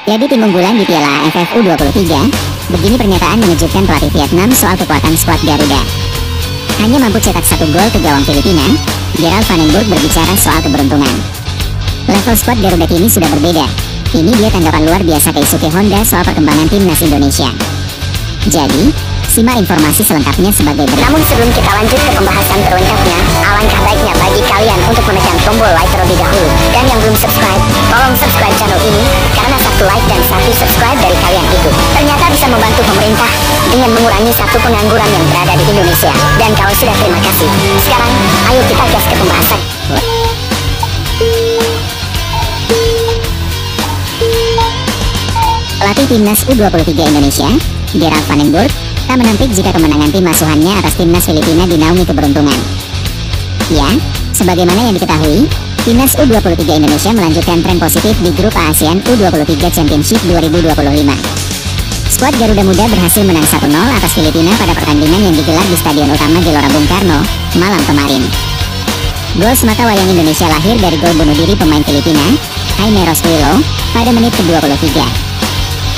Jadi tim unggulan di Piala AFF U23, begini pernyataan mengejutkan pelatih Vietnam soal kekuatan skuad Garuda. Hanya mampu cetak 1 gol ke gawang Filipina, Gerald Van den Burg berbicara soal keberuntungan. Level skuad Garuda kini sudah berbeda. Ini dia tanggapan luar biasa Keisuke Honda soal perkembangan timnas Indonesia. Jadi, simak informasi selengkapnya sebagai berikut. Namun sebelum kita lanjut ke pembahasan berlengkapnya, alangkah baiknya bagi kalian untuk menekan tombol like terlebih dahulu. Dan yang belum subscribe, tolong subscribe channel ini, karena 1 like dan 1 subscribe dari kalian itu ternyata bisa membantu pemerintah dengan mengurangi 1 pengangguran yang berada di Indonesia. Dan kalau sudah, terima kasih. Sekarang, ayo kita gas ke pembahasan. Pelatih timnas U23 Indonesia, Gerald Van den Burg, tak menampik jika kemenangan tim asuhannya atas timnas Filipina dinaungi keberuntungan. Ya, sebagaimana yang diketahui, timnas U23 Indonesia melanjutkan tren positif di grup A ASEAN U23 Championship 2025. Skuad Garuda Muda berhasil menang 1-0 atas Filipina pada pertandingan yang digelar di Stadion Utama Gelora Bung Karno, malam kemarin. Gol semata wayang Indonesia lahir dari gol bunuh diri pemain Filipina, Jaime Rosquillo, pada menit ke-23.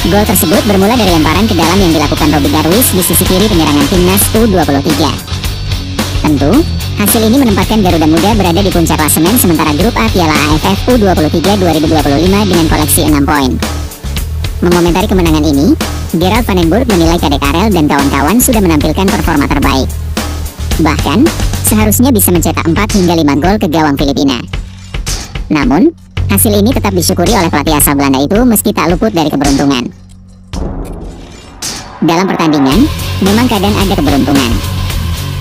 Gol tersebut bermula dari lemparan ke dalam yang dilakukan Robby Darwish di sisi kiri penyerangan timnas U23. Tentu, hasil ini menempatkan Garuda Muda berada di puncak klasemen sementara grup A Piala AFF U23 2025 dengan koleksi 6 poin. Mengomentari kemenangan ini, Gerald Van den Burg menilai Kadek Arel dan kawan-kawan sudah menampilkan performa terbaik. Bahkan, seharusnya bisa mencetak 4 hingga 5 gol ke gawang Filipina. Namun, hasil ini tetap disyukuri oleh pelatih asal Belanda itu meski tak luput dari keberuntungan. Dalam pertandingan, memang kadang ada keberuntungan.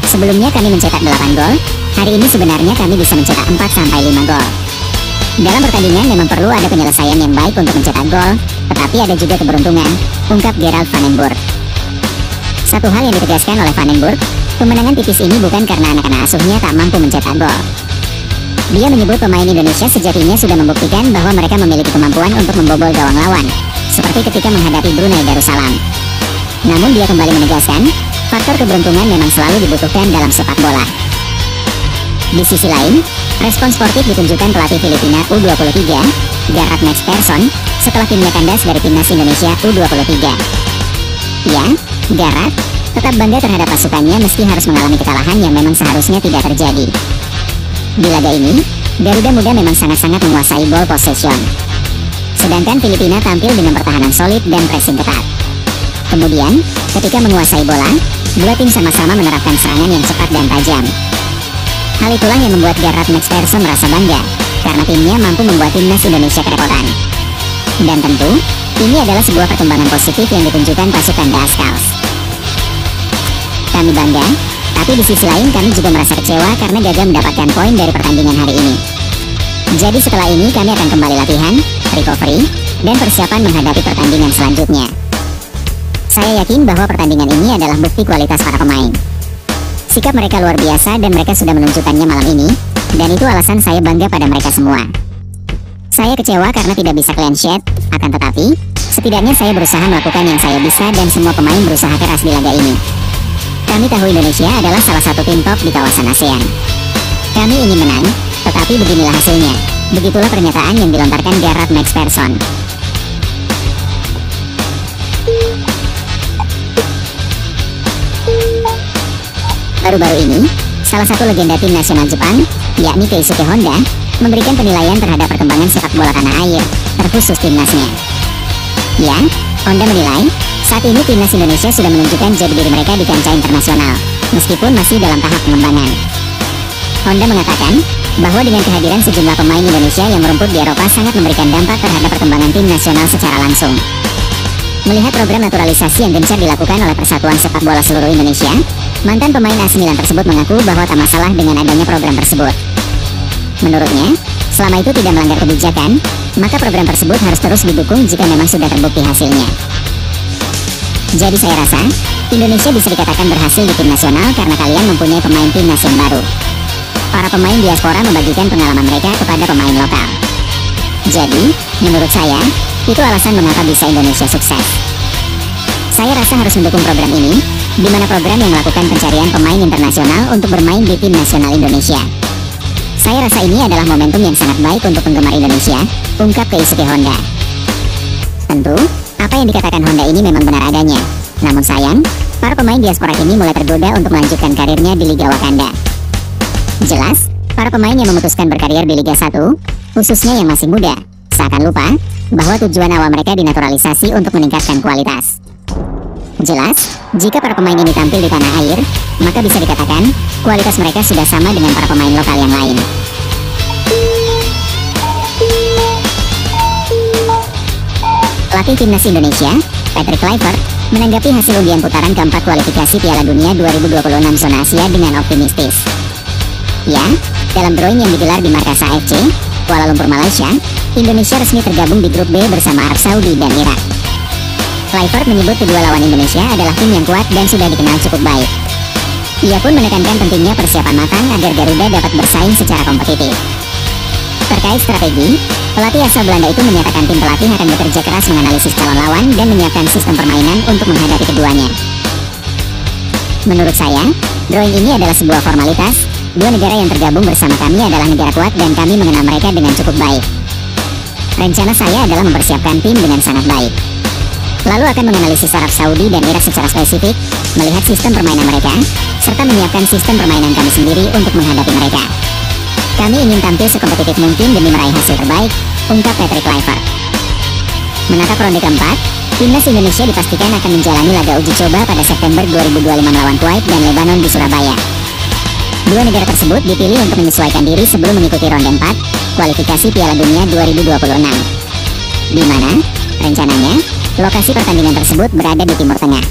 Sebelumnya kami mencetak 8 gol, hari ini sebenarnya kami bisa mencetak 4-5 gol. Dalam pertandingan memang perlu ada penyelesaian yang baik untuk mencetak gol, tetapi ada juga keberuntungan, ungkap Gerald Van den Burg. Satu hal yang ditegaskan oleh Van den Burg, kemenangan tipis ini bukan karena anak-anak asuhnya tak mampu mencetak gol. Dia menyebut pemain Indonesia sejatinya sudah membuktikan bahwa mereka memiliki kemampuan untuk membobol gawang lawan, seperti ketika menghadapi Brunei Darussalam. Namun dia kembali menegaskan, faktor keberuntungan memang selalu dibutuhkan dalam sepak bola. Di sisi lain, respon sportif ditunjukkan pelatih Filipina U23, Gareth McPherson, setelah timnya kandas dari timnas Indonesia U23. Ya, Gareth tetap bangga terhadap pasukannya meski harus mengalami kekalahan yang memang seharusnya tidak terjadi. Di laga ini, Garuda Muda memang sangat-sangat menguasai ball possession. Sedangkan Filipina tampil dengan pertahanan solid dan pressing ketat. Kemudian, ketika menguasai bola, dua tim sama-sama menerapkan serangan yang cepat dan tajam. Hal itulah yang membuat Gareth McPherson merasa bangga, karena timnya mampu membuat timnas Indonesia kerepotan. Dan tentu, ini adalah sebuah perkembangan positif yang ditunjukkan pasukan The Ascals. Kami bangga, tapi di sisi lain kami juga merasa kecewa karena gagal mendapatkan poin dari pertandingan hari ini. Jadi setelah ini kami akan kembali latihan, recovery, dan persiapan menghadapi pertandingan selanjutnya. Saya yakin bahwa pertandingan ini adalah bukti kualitas para pemain. Sikap mereka luar biasa dan mereka sudah menunjukkannya malam ini, dan itu alasan saya bangga pada mereka semua. Saya kecewa karena tidak bisa clean sheet, akan tetapi, setidaknya saya berusaha melakukan yang saya bisa dan semua pemain berusaha keras di laga ini. Kami tahu Indonesia adalah salah satu tim top di kawasan ASEAN. Kami ingin menang, tetapi beginilah hasilnya. Begitulah pernyataan yang dilontarkan Gareth McPherson. Baru-baru ini, salah satu legenda tim nasional Jepang, yakni Keisuke Honda, memberikan penilaian terhadap perkembangan sepak bola tanah air, terkhusus timnasnya. Ya, Honda menilai, saat ini timnas Indonesia sudah menunjukkan jati diri mereka di kancah internasional, meskipun masih dalam tahap pengembangan. Honda mengatakan, bahwa dengan kehadiran sejumlah pemain Indonesia yang merumput di Eropa sangat memberikan dampak terhadap perkembangan tim nasional secara langsung. Melihat program naturalisasi yang gencar dilakukan oleh Persatuan Sepak Bola Seluruh Indonesia, mantan pemain AC Milan tersebut mengaku bahwa tak masalah dengan adanya program tersebut. Menurutnya, selama itu tidak melanggar kebijakan, maka program tersebut harus terus didukung jika memang sudah terbukti hasilnya. Jadi saya rasa, Indonesia bisa dikatakan berhasil di tim nasional karena kalian mempunyai pemain timnas yang baru. Para pemain diaspora membagikan pengalaman mereka kepada pemain lokal. Jadi, menurut saya, itu alasan mengapa bisa Indonesia sukses. Saya rasa harus mendukung program ini, di mana program yang melakukan pencarian pemain internasional untuk bermain di tim nasional Indonesia. Saya rasa ini adalah momentum yang sangat baik untuk penggemar Indonesia, ungkap Keisuke Honda. Tentu, apa yang dikatakan Honda ini memang benar adanya. Namun sayang, para pemain diaspora ini mulai tergoda untuk melanjutkan karirnya di Liga Wakanda. Jelas, para pemain yang memutuskan berkarir di Liga 1, khususnya yang masih muda, seakan lupa bahwa tujuan awal mereka dinaturalisasi untuk meningkatkan kualitas. Jelas, jika para pemain ini tampil di tanah air, maka bisa dikatakan kualitas mereka sudah sama dengan para pemain lokal yang lain. Pelatih Timnas Indonesia, Patrick Kluivert, menanggapi hasil undian putaran keempat kualifikasi Piala Dunia 2026 zona Asia dengan optimistis. Ya, dalam drawing yang digelar di markas AFC, Kuala Lumpur, Malaysia, Indonesia resmi tergabung di grup B bersama Arab Saudi dan Irak. Kluivert menyebut kedua lawan Indonesia adalah tim yang kuat dan sudah dikenal cukup baik. Ia pun menekankan pentingnya persiapan matang agar Garuda dapat bersaing secara kompetitif. Terkait strategi, pelatih asal Belanda itu menyatakan tim pelatih akan bekerja keras menganalisis calon lawan dan menyiapkan sistem permainan untuk menghadapi keduanya. Menurut saya, drawing ini adalah sebuah formalitas. Dua negara yang tergabung bersama kami adalah negara kuat dan kami mengenal mereka dengan cukup baik. Rencana saya adalah mempersiapkan tim dengan sangat baik. Lalu akan menganalisis Arab Saudi dan Irak secara spesifik, melihat sistem permainan mereka, serta menyiapkan sistem permainan kami sendiri untuk menghadapi mereka. Kami ingin tampil sekompetitif mungkin demi meraih hasil terbaik, ungkap Patrick Kluivert. Menatap ronde keempat, Timnas Indonesia dipastikan akan menjalani laga uji coba pada September 2025 melawan Kuwait dan Lebanon di Surabaya. Dua negara tersebut dipilih untuk menyesuaikan diri sebelum mengikuti ronde 4, kualifikasi Piala Dunia 2026. Di mana, rencananya, lokasi pertandingan tersebut berada di Timur Tengah.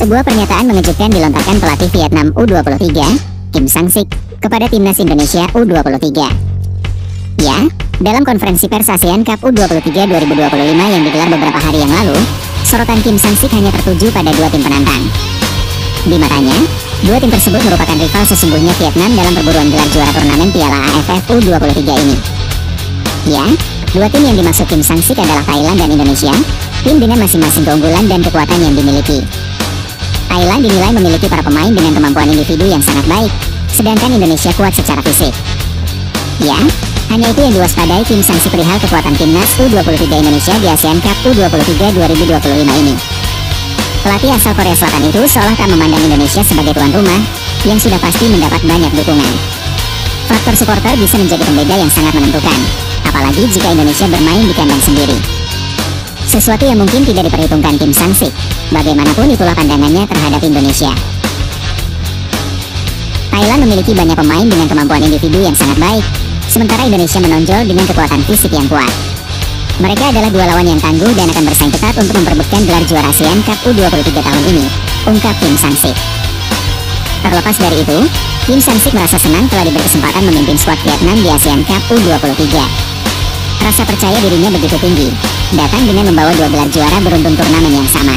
Sebuah pernyataan mengejutkan dilontarkan pelatih Vietnam U23, Kim Sang-sik, kepada Timnas Indonesia U23. Ya, dalam konferensi pers ASEAN Cup U23 2025 yang digelar beberapa hari yang lalu, sorotan Kim Sang-sik hanya tertuju pada dua tim penantang. Di matanya, dua tim tersebut merupakan rival sesungguhnya Vietnam dalam perburuan gelar juara turnamen Piala AFF U23 ini. Ya, dua tim yang dimaksud Kim Sang-sik adalah Thailand dan Indonesia, tim dengan masing-masing keunggulan dan kekuatan yang dimiliki. Thailand dinilai memiliki para pemain dengan kemampuan individu yang sangat baik, sedangkan Indonesia kuat secara fisik. Ya, hanya itu yang diwaspadai Kim Sang-sik perihal kekuatan timnas U23 Indonesia di ASEAN Cup U23 2025 ini. Pelatih asal Korea Selatan itu seolah tak memandang Indonesia sebagai tuan rumah, yang sudah pasti mendapat banyak dukungan. Faktor supporter bisa menjadi pembeda yang sangat menentukan, apalagi jika Indonesia bermain di kandang sendiri. Sesuatu yang mungkin tidak diperhitungkan Kim Sang-sik, bagaimanapun itulah pandangannya terhadap Indonesia. Thailand memiliki banyak pemain dengan kemampuan individu yang sangat baik, sementara Indonesia menonjol dengan kekuatan fisik yang kuat. Mereka adalah dua lawan yang tangguh dan akan bersaing ketat untuk memperebutkan gelar juara ASEAN Cup U23 tahun ini, ungkap Kim Sang-sik. Terlepas dari itu, Kim Sang-sik merasa senang telah diberi kesempatan memimpin skuad Vietnam di ASEAN Cup U23. Rasa percaya dirinya begitu tinggi, datang dengan membawa dua gelar juara beruntun turnamen yang sama.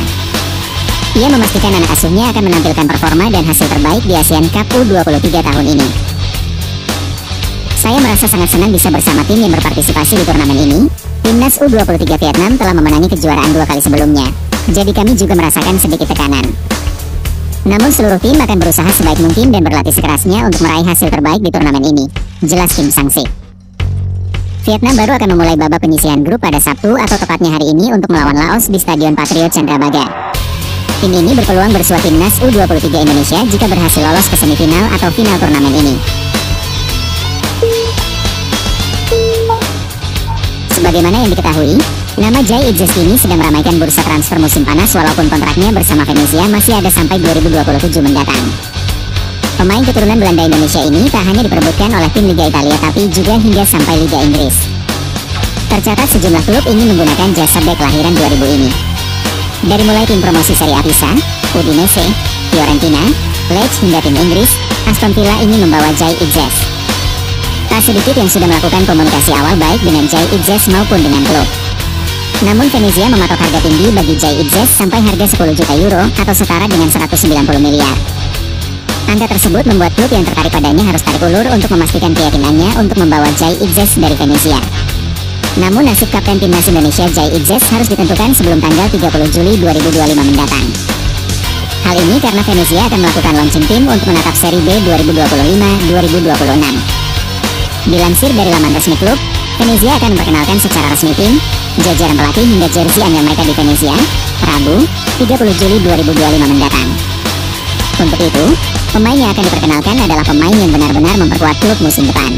Ia memastikan anak asuhnya akan menampilkan performa dan hasil terbaik di ASEAN Cup U23 tahun ini. Saya merasa sangat senang bisa bersama tim yang berpartisipasi di turnamen ini. Timnas U23 Vietnam telah memenangi kejuaraan 2 kali sebelumnya, jadi kami juga merasakan sedikit tekanan. Namun seluruh tim akan berusaha sebaik mungkin dan berlatih sekerasnya untuk meraih hasil terbaik di turnamen ini, jelas Kim Sang-sik. Vietnam baru akan memulai babak penyisihan grup pada Sabtu atau tepatnya hari ini untuk melawan Laos di Stadion Patriot Candrabaga. Tim ini berpeluang bersua timnas U23 Indonesia jika berhasil lolos ke semifinal atau final turnamen ini. Sebagaimana yang diketahui, nama Jai Idzes ini sedang meramaikan bursa transfer musim panas walaupun kontraknya bersama Venezia masih ada sampai 2027 mendatang. Pemain keturunan Belanda Indonesia ini tak hanya diperebutkan oleh tim Liga Italia tapi juga hingga sampai Liga Inggris. Tercatat sejumlah klub ingin menggunakan jasa bek kelahiran 2000 ini. Dari mulai tim promosi Serie A Pisa, Udinese, Fiorentina, Leeds hingga tim Inggris, Aston Villa ingin membawa Jai Idzes. Tak sedikit yang sudah melakukan komunikasi awal baik dengan Jai Idzes maupun dengan klub. Namun Venezia mematok harga tinggi bagi Jai Idzes sampai harga 10 juta euro atau setara dengan 190 miliar. Angka tersebut membuat klub yang tertarik padanya harus tarik ulur untuk memastikan keyakinannya untuk membawa Jai Idzes dari Venezia. Namun nasib kapten timnas Indonesia Jai Idzes harus ditentukan sebelum tanggal 30 Juli 2025 mendatang. Hal ini karena Venezia akan melakukan launching tim untuk menatap Serie B 2025-2026. Dilansir dari laman resmi klub, Venezia akan memperkenalkan secara resmi tim, jajaran pelatih hingga jersey anyar mereka di Venezia, Rabu, 30 Juli 2025 mendatang. Untuk itu, pemain yang akan diperkenalkan adalah pemain yang benar-benar memperkuat klub musim depan.